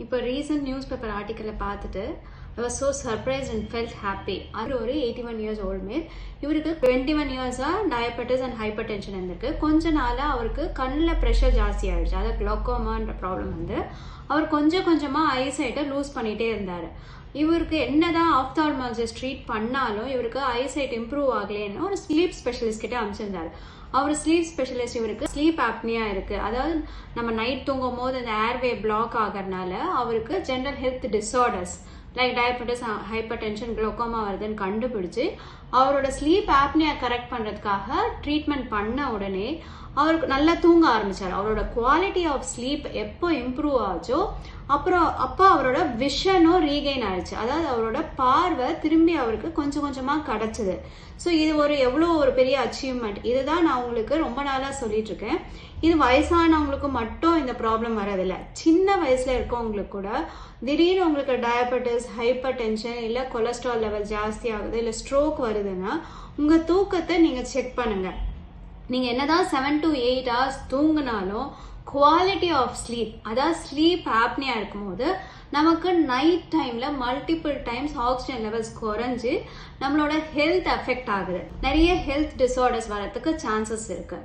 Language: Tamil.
இப்போ ரீசன்ட் நியூஸ் பேப்பர் ஆர்டிக்கலை பார்த்துட்டு I was so surprised and felt happy. அவர் ஒரு 81 years old male. இவருக்கு 21 years-ஆக டயபெட்டிஸ் அண்ட் ஹைப்பர் டென்ஷன் இருந்திருக்கு. கொஞ்ச நாளாக அவருக்கு கண்ணில் ப்ரெஷர் ஜாஸ்தி ஆகிடுச்சு. அதாவது குளோக்கோமான்ற ப்ராப்ளம் வந்து அவர் கொஞ்சம் கொஞ்சமாக ஐசைட்டை லூஸ் பண்ணிகிட்டே இருந்தார். இவருக்கு என்னதான் ஆப்தால்மாலஜிஸ்ட் ட்ரீட் பண்ணாலும் இவருக்கு ஐசைட் இம்ப்ரூவ் ஆகலேன்னு ஒரு ஸ்லீப் ஸ்பெஷலிஸ்ட் கிட்ட அனுப்பிச்சிருந்தாரு. அவர் ஸ்லீப் ஸ்பெஷலிஸ்ட் இவருக்கு ஸ்லீப் ஆப்னியா இருக்கு, அதாவது நம்ம நைட் தூங்கும் போது அந்த ஏர்வே பிளாக் ஆகிறதுனால அவருக்கு general health disorders like diabetes hyper tension glaucoma வருதுன்னு கண்டுபிடிச்சு அவரோட ஸ்லீப் ஆப்னியா கரெக்ட் பண்ணுறதுக்காக ட்ரீட்மெண்ட் பண்ண உடனே அவருக்கு நல்லா தூங்க ஆரம்பிச்சார். அவரோட குவாலிட்டி ஆஃப் ஸ்லீப் எப்போ இம்ப்ரூவ் ஆச்சோ அப்போ அவரோட விஷனும் ரீகெயின் ஆயிடுச்சு. அதாவது அவரோட பார்வை திரும்பி அவருக்கு கொஞ்சம் கொஞ்சமாக கிடைச்சது. ஸோ இது எவ்வளோ ஒரு பெரிய அச்சீவ்மெண்ட். இதுதான் நான் உங்களுக்கு ரொம்ப நாளாக சொல்லிட்டு இருக்கேன். இது வயசானவங்களுக்கு மட்டும் இந்த ப்ராப்ளம் வரதில்லை. சின்ன வயசுல இருக்கவங்களுக்கு கூட திடீர்னு உங்களுக்கு டயபெட்டிஸ் ஹைப்பர் டென்ஷன் இல்லை கொலஸ்ட்ரால் லெவல் ஜாஸ்தி ஆகுது இல்லை ஸ்ட்ரோக் வருதுன்னா உங்கள் தூக்கத்தை நீங்கள் செக் பண்ணுங்க. நீங்கள் என்னதான் 7 to 8 hours தூங்கினாலும் குவாலிட்டி ஆஃப் ஸ்லீப், அதாவது ஸ்லீப் ஆப்னியா இருக்கும்போது நமக்கு நைட் டைம்ல மல்டிபிள் டைம்ஸ் ஆக்சிஜன் லெவல்ஸ் குறைஞ்சு நம்மளோட ஹெல்த் அஃபெக்ட் ஆகுது. நிறைய ஹெல்த் டிஸார்டர்ஸ் வரதுக்கு சான்சஸ் இருக்கு.